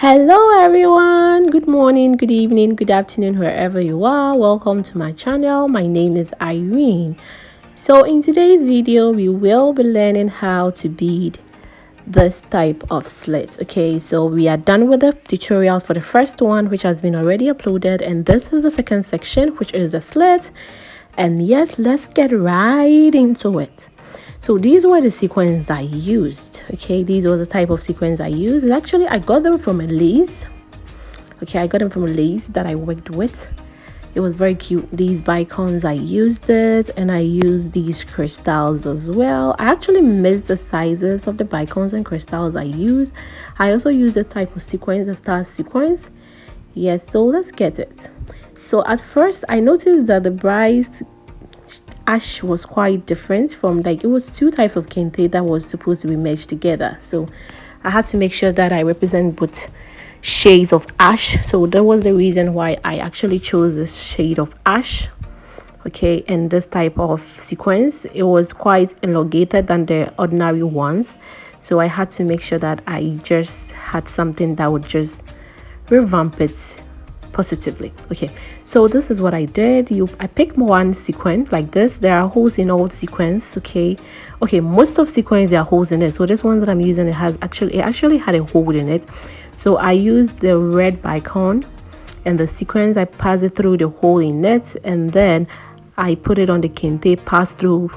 Hello everyone, good morning, good evening, good afternoon, wherever you are. Welcome to my channel. My name is Irene. So in today's video we will be learning how to bead this type of slit. Okay, so we are done with the tutorials for the first one, which has been already uploaded, and this is the second section, which is the slit. And yes, let's get right into it. So these were the sequins I used. Okay, these were the type of sequins I used. And actually I got them from a lace. Okay, I got them from a lace that I worked with. It was very cute. These Bicones, I used it, and I used these crystals as well. I actually missed the sizes of the Bicones and crystals I use. I also use this type of sequins, the star sequins. Yes, so let's get it. So at first I noticed that the bride's ash was quite different from, like, it was two types of kente that was supposed to be merged together. So I had to make sure that I represent both shades of ash. So that was the reason why I actually chose this shade of ash. Okay, and this type of sequence, it was quite elongated than the ordinary ones, so I had to make sure that I just had something that would just revamp it positively. Okay, so this is what I did. I picked one sequin like this. There are holes in all sequins. Okay, most of sequins there are holes in it, so this one that I'm using, it actually had a hole in it. So I used the red bicone, and the sequins, I pass it through the hole in it, and then I put it on the kente, pass through,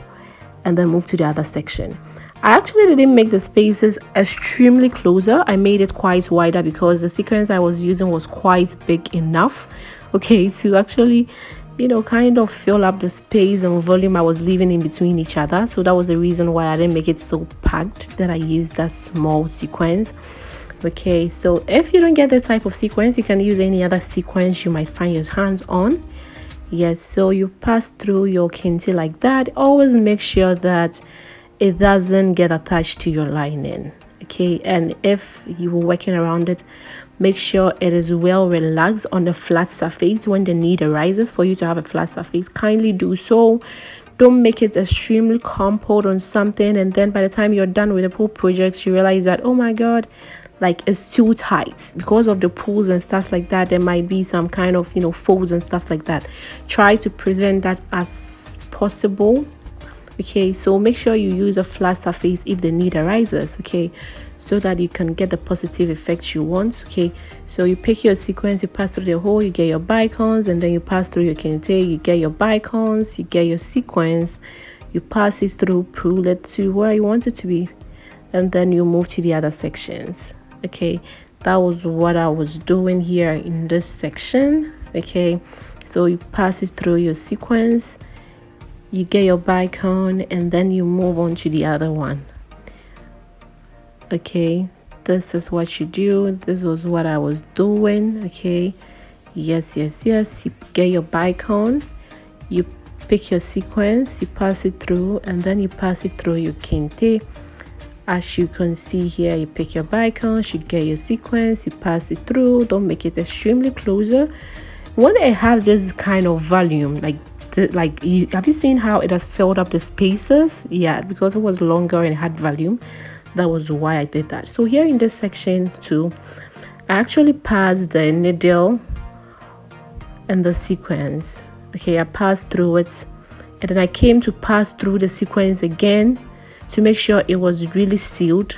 and then move to the other section. I actually didn't make the spaces extremely closer. I made it quite wider because the sequence I was using was quite big enough, okay, to actually, kind of fill up the space and volume I was leaving in between each other. So that was the reason why I didn't make it so packed, that I used that small sequence. Okay, so if you don't get the type of sequence, you can use any other sequence you might find your hands on. Yes, so you pass through your kente like that. Always make sure that it doesn't get attached to your lining. Okay, and if you were working around it, make sure it is well relaxed on the flat surface. When the need arises for you to have a flat surface, kindly do so. Don't make it extremely compound on something, and then by the time you're done with the whole project, you realize that, oh my god, like, it's too tight because of the pulls and stuff like that. There might be some kind of folds and stuff like that. Try to present that as possible. Okay, so make sure you use a flat surface if the need arises, okay, so that you can get the positive effect you want. Okay, so you pick your sequence, you pass through the hole, you get your Bicones, and then you pass through your kente, you get your Bicones, you get your sequence, you pass it through, pull it to where you want it to be, and then you move to the other sections. Okay, that was what I was doing here in this section. Okay, so you pass it through your sequence, you get your bicone, and then you move on to the other one. Okay, this is what you do. This was what I was doing. Okay, yes, you get your bicone, you pick your sequence, you pass it through, and then you pass it through your kente. As you can see here, you pick your Bicones, you get your sequence, you pass it through. Don't make it extremely closer. When it has this kind of volume, have you seen how it has filled up the spaces? Yeah, because it was longer and it had volume. That was why I did that. So here in this section too, I actually passed the needle and the sequence. Okay, I passed through it, and then I came to pass through the sequence again to make sure it was really sealed.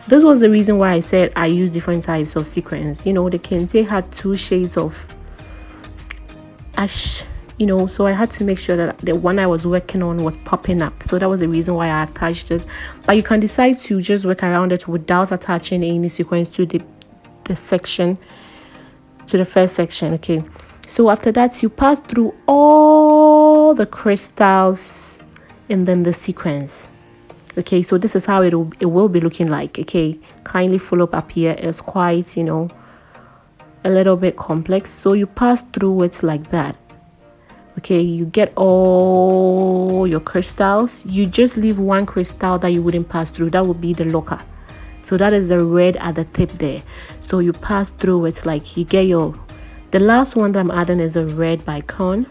This was the reason why I said I use different types of sequins. The kente had two shades of ash, so I had to make sure that the one I was working on was popping up. So that was the reason why I attached this. But you can decide to just work around it without attaching any sequence to the section, to the first section. Okay, so after that you pass through all the crystals and then the sequence. Okay, so this is how it will be looking like. Okay, kindly follow up here. It's quite a little bit complex, so you pass through it like that. Okay, you get all your crystals. You just leave one crystal that you wouldn't pass through. That would be the locker. So that is the red at the tip there. So you pass through it, like you get the last one that I'm adding is a red bicone.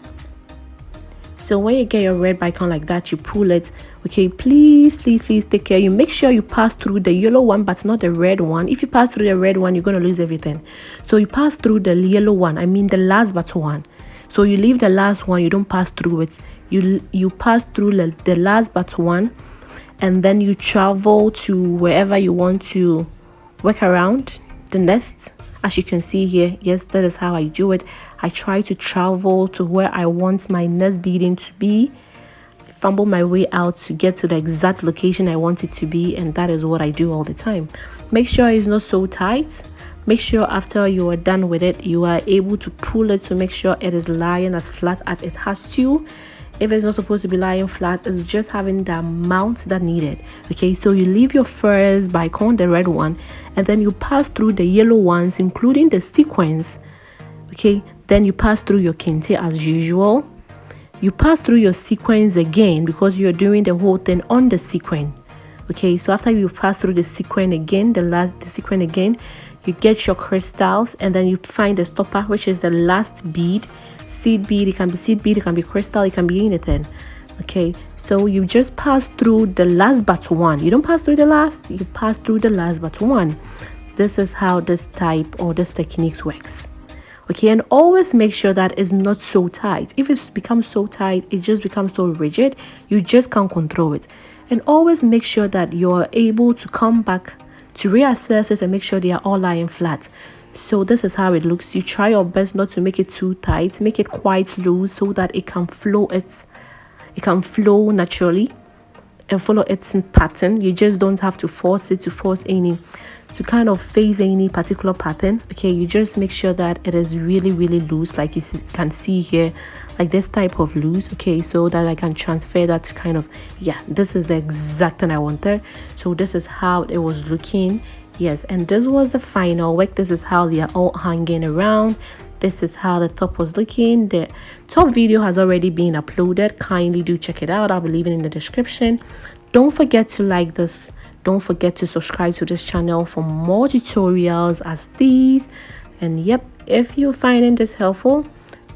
So when you get your red bicone like that, you pull it Okay, please take care. You make sure you pass through the yellow one but not the red one. If you pass through the red one, you're going to lose everything. So you pass through the yellow one, I mean the last but one. So you leave the last one, you don't pass through it. You pass through the last but one, and then you travel to wherever you want to work around the nest. As you can see here, yes, that is how I do it. I try to travel to where I want my nest beading to be, fumble my way out to get to the exact location I want it to be, and that is what I do all the time. Make sure it's not so tight. Make sure after you are done with it, you are able to pull it to make sure it is lying as flat as it has to. If it's not supposed to be lying flat, it's just having the amount that needed. Okay, so you leave your first Bicone, the red one, and then you pass through the yellow ones, including the sequins. Okay, then you pass through your kente as usual. You pass through your sequins again because you're doing the whole thing on the sequin. Okay, so after you pass through the sequin again, the sequin again, you get your crystals, and then you find the stopper, which is the last bead. Seed bead, it can be seed bead, it can be crystal, it can be anything. Okay, so you just pass through the last but one. You don't pass through the last, you pass through the last but one. This is how this type or this technique works. Okay, and always make sure that it's not so tight. If it becomes so tight, it just becomes so rigid, you just can't control it. And always make sure that you're able to come back to reassess it and make sure they are all lying flat. So this is how it looks. You try your best not to make it too tight, make it quite loose so that it can flow naturally and follow its pattern. You just don't have to force it to kind of face any particular pattern. Okay, you just make sure that it is really loose, like you can see here, like this type of loose. Okay, so that I can transfer that kind of, yeah, this is the exact thing I wanted. So this is how it was looking. Yes, and this was the final work. This is how they are all hanging around. This is how the top was looking. The top video has already been uploaded. Kindly do check it out. I'll be leaving it in the description. Don't forget to like this. Don't forget to subscribe to this channel for more tutorials as these. And yep, if you're finding this helpful,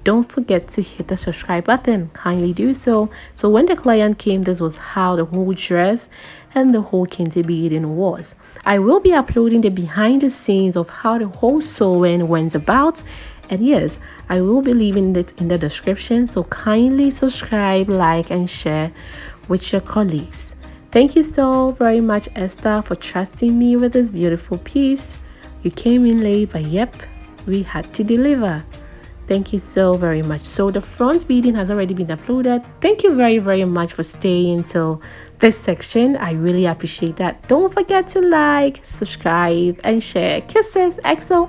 don't forget to hit the subscribe button. Kindly do so. So when the client came, this was how the whole dress and the whole kente beading was. I will be uploading the behind the scenes of how the whole sewing went about. And yes, I will be leaving it in the description. So kindly subscribe, like, and share with your colleagues. Thank you so very much, Esther, for trusting me with this beautiful piece. You came in late, but yep, we had to deliver. Thank you so very much. So the front beading has already been uploaded. Thank you very much for staying till this section. I really appreciate that. Don't forget to like, subscribe, and share. Kisses, XO.